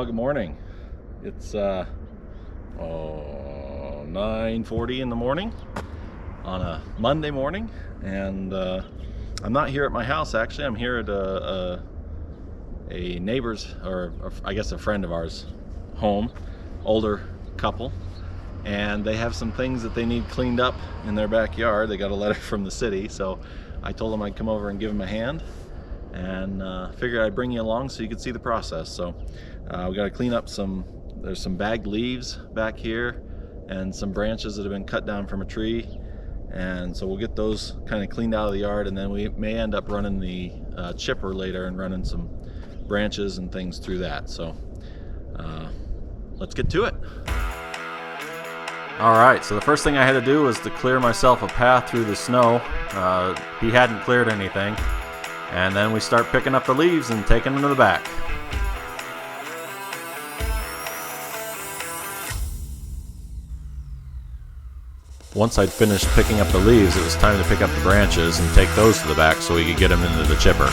Well, good morning. It's 9:40 in the morning on a Monday morning, and I'm not here at my house. Actually, I'm here at a neighbor's, or I guess a friend of ours, home. Older couple, and they have some things that they need cleaned up in their backyard. They got a letter from the city, so I told them I'd come over and give them a hand, and figured I'd bring you along so you could see the process. So we got to clean up there's some bagged leaves back here and some branches that have been cut down from a tree, and so we'll get those kind of cleaned out of the yard, and then we may end up running the chipper later and running some branches and things through that. So let's get to it. Alright, so the first thing I had to do was to clear myself a path through the snow. He hadn't cleared anything. And then we start picking up the leaves and taking them to the back. Once I'd finished picking up the leaves, it was time to pick up the branches and take those to the back so we could get them into the chipper.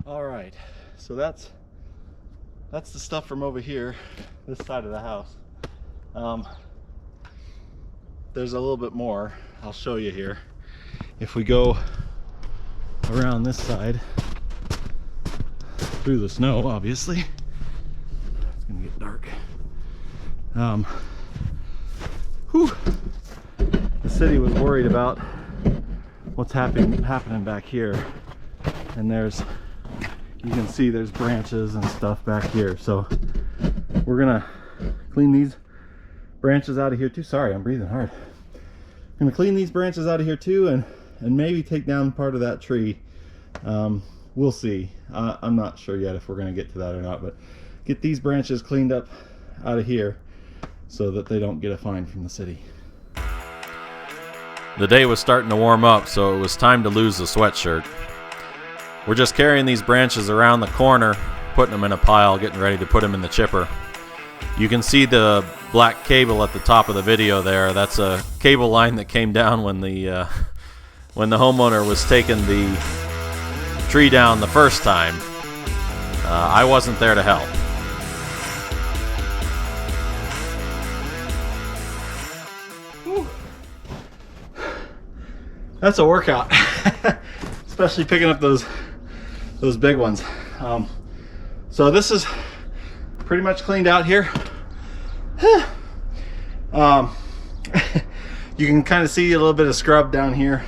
Alright, so that's the stuff from over here, this side of the house. There's a little bit more I'll show you here. If we go around this side through the snow, obviously it's gonna get dark. The city was worried about what's happening back here, and you can see there's branches and stuff back here, so we're gonna clean these branches out of here too. Sorry, I'm breathing hard. I'm gonna clean these branches out of here too, and maybe take down part of that tree. We'll see. I'm not sure yet if we're gonna get to that or not, but get these branches cleaned up out of here so that they don't get a fine from the city. The day was starting to warm up, so it was time to lose the sweatshirt. We're just carrying these branches around the corner, putting them in a pile, getting ready to put them in the chipper. You can see the black cable at the top of the video there. That's a cable line that came down when the homeowner was taking the tree down the first time. I wasn't there to help. Whew. That's a workout, especially picking up those big ones. So this is pretty much cleaned out here. You can kind of see a little bit of scrub down here.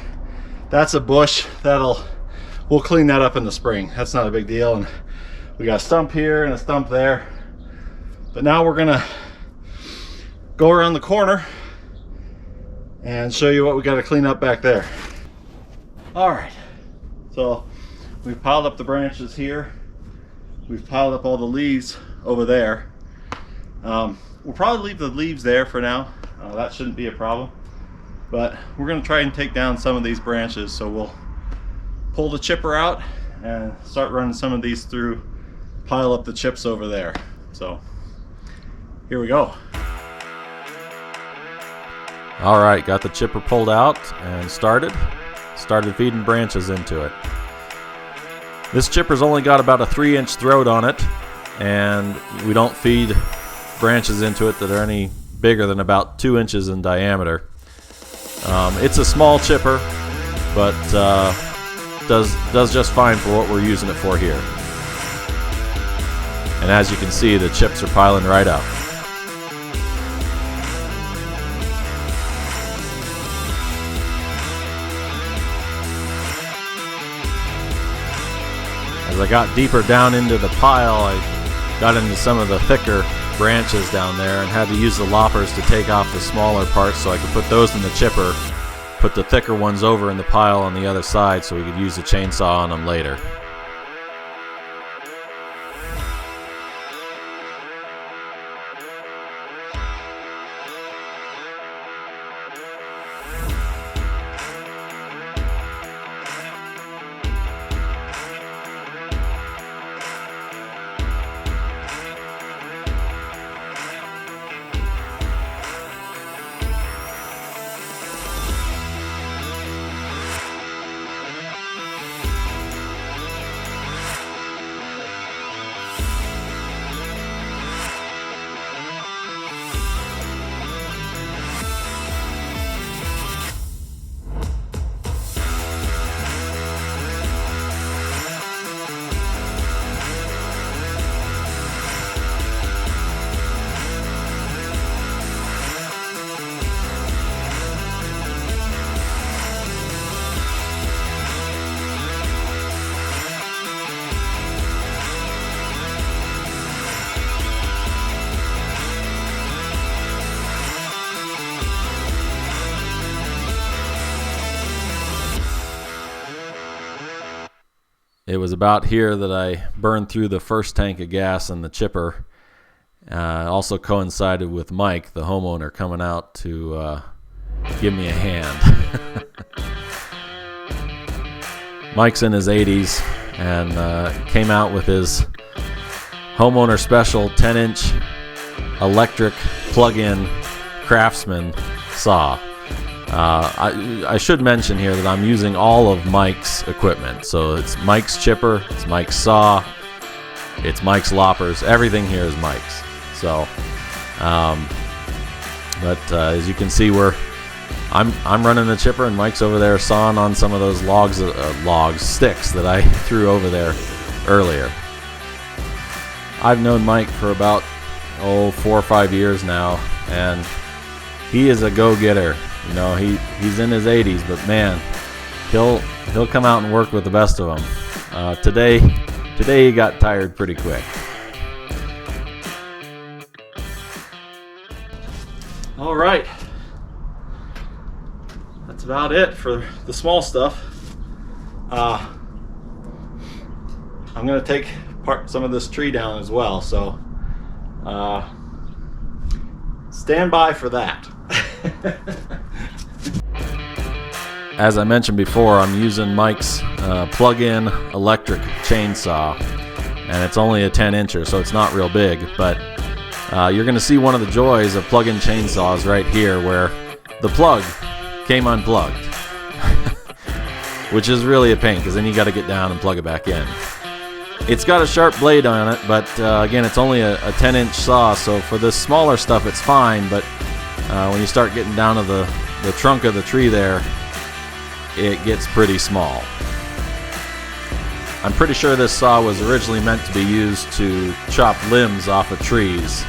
That's a bush. We'll clean that up in the spring. That's not a big deal. And we got a stump here and a stump there. But now we're gonna go around the corner and show you what we got to clean up back there. All right, so we've piled up the branches here. We've piled up all the leaves over there. We'll probably leave the leaves there for now. That shouldn't be a problem. But we're gonna try and take down some of these branches, so we'll pull the chipper out and start running some of these through, pile up the chips over there. So here we go. All right, got the chipper pulled out and started feeding branches into it. This chipper's only got about a 3-inch throat on it, and we don't feed branches into it that are any bigger than about 2 inches in diameter. It's a small chipper, but does just fine for what we're using it for here. And as you can see, the chips are piling right up. As I got deeper down into the pile, I got into some of the thicker branches down there and had to use the loppers to take off the smaller parts so I could put those in the chipper, put the thicker ones over in the pile on the other side so we could use the chainsaw on them later. it was about here that I burned through the first tank of gas in the chipper. Also coincided with Mike, the homeowner, coming out to give me a hand. Mike's in his 80s and came out with his homeowner special 10-inch electric plug-in Craftsman saw. I should mention here that I'm using all of Mike's equipment. So it's Mike's chipper, it's Mike's saw, it's Mike's loppers. Everything here is Mike's. So, as you can see, I'm running the chipper, and Mike's over there sawing on some of those sticks that I threw over there earlier. I've known Mike for about 4 or 5 years now, and he is a go-getter. You know, he's in his 80s, but man, he'll come out and work with the best of them. Today he got tired pretty quick. All right, that's about it for the small stuff. I'm going to take some of this tree down as well, so stand by for that. As I mentioned before, I'm using Mike's plug-in electric chainsaw, and it's only a 10-incher, so it's not real big, but you're going to see one of the joys of plug-in chainsaws right here, where the plug came unplugged, which is really a pain, because then you got to get down and plug it back in. It's got a sharp blade on it, but again, it's only a 10-inch saw, so for this smaller stuff it's fine, but when you start getting down to the trunk of the tree there, it gets pretty small. I'm pretty sure this saw was originally meant to be used to chop limbs off of trees.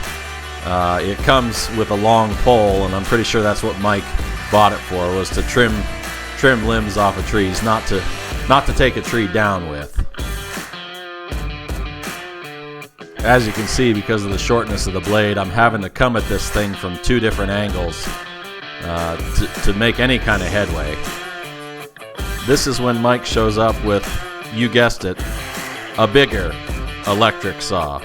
It comes with a long pole, and I'm pretty sure that's what Mike bought it for, was to trim limbs off of trees, not to take a tree down with. As you can see, because of the shortness of the blade, I'm having to come at this thing from 2 different angles to make any kind of headway. This is when Mike shows up with, you guessed it, a bigger electric saw.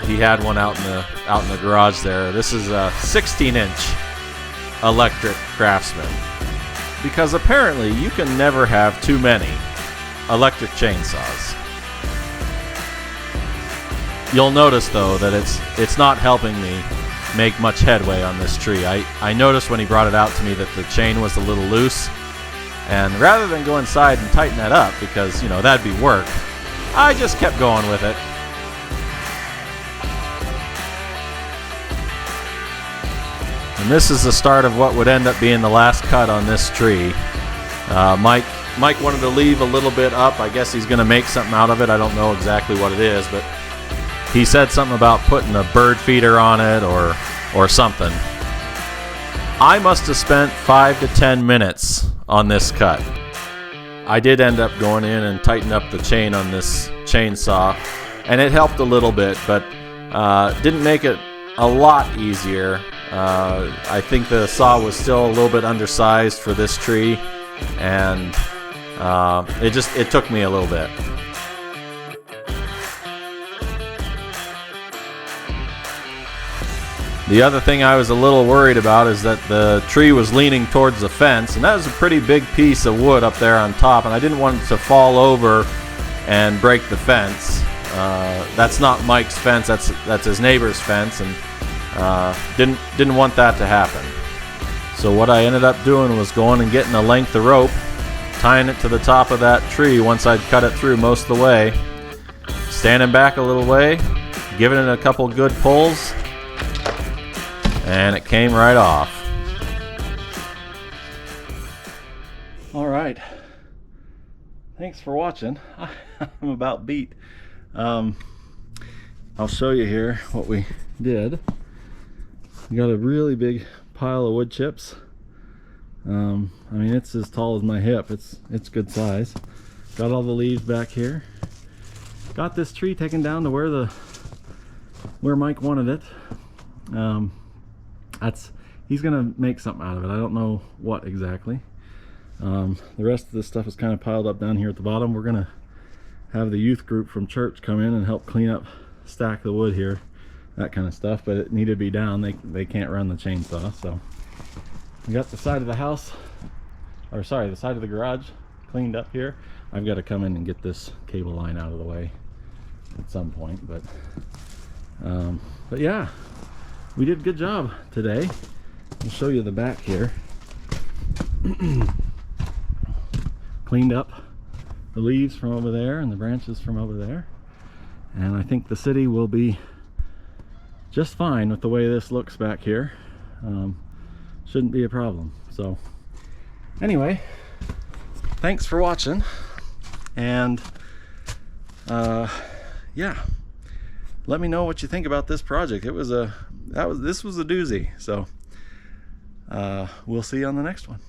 He had one out in the garage there. This is a 16-inch electric Craftsman, because apparently you can never have too many electric chainsaws. You'll notice though that it's not helping me make much headway on this tree. I noticed when he brought it out to me that the chain was a little loose, and rather than go inside and tighten that up, because you know that'd be work, I just kept going with it. And this is the start of what would end up being the last cut on this tree. Mike wanted to leave a little bit up. I guess he's going to make something out of it. I don't know exactly what it is, but he said something about putting a bird feeder on it or something. I must have spent 5 to 10 minutes on this cut. I did end up going in and tighten up the chain on this chainsaw, and it helped a little bit, but didn't make it a lot easier. I think the saw was still a little bit undersized for this tree, and it took me a little bit. The other thing I was a little worried about is that the tree was leaning towards the fence, and that was a pretty big piece of wood up there on top, and I didn't want it to fall over and break the fence. That's not Mike's fence, that's his neighbor's fence, and didn't want that to happen. So what I ended up doing was going and getting a length of rope, tying it to the top of that tree once I'd cut it through most of the way, standing back a little way, giving it a couple good pulls, and it came right off. All right. Thanks for watching. I'm about beat. I'll show you here what we did. We got a really big pile of wood chips. I mean, it's as tall as my hip. It's good size. Got all the leaves back here. Got this tree taken down to where Mike wanted it. He's gonna make something out of it. I don't know what exactly. The rest of this stuff is kind of piled up down here at the bottom. We're gonna have the youth group from church come in and help clean up, stack the wood here, that kind of stuff, but it needed to be down. They can't run the chainsaw. So we got the side of the house, or sorry, the side of the garage cleaned up here. I've got to come in and get this cable line out of the way at some point, but yeah, we did a good job today. I'll show you the back here. Cleaned up the leaves from over there and the branches from over there, and I think the city will be just fine with the way this looks back here. Shouldn't be a problem. So anyway, thanks for watching, and yeah, let me know what you think about this project. This was a doozy. So we'll see you on the next one.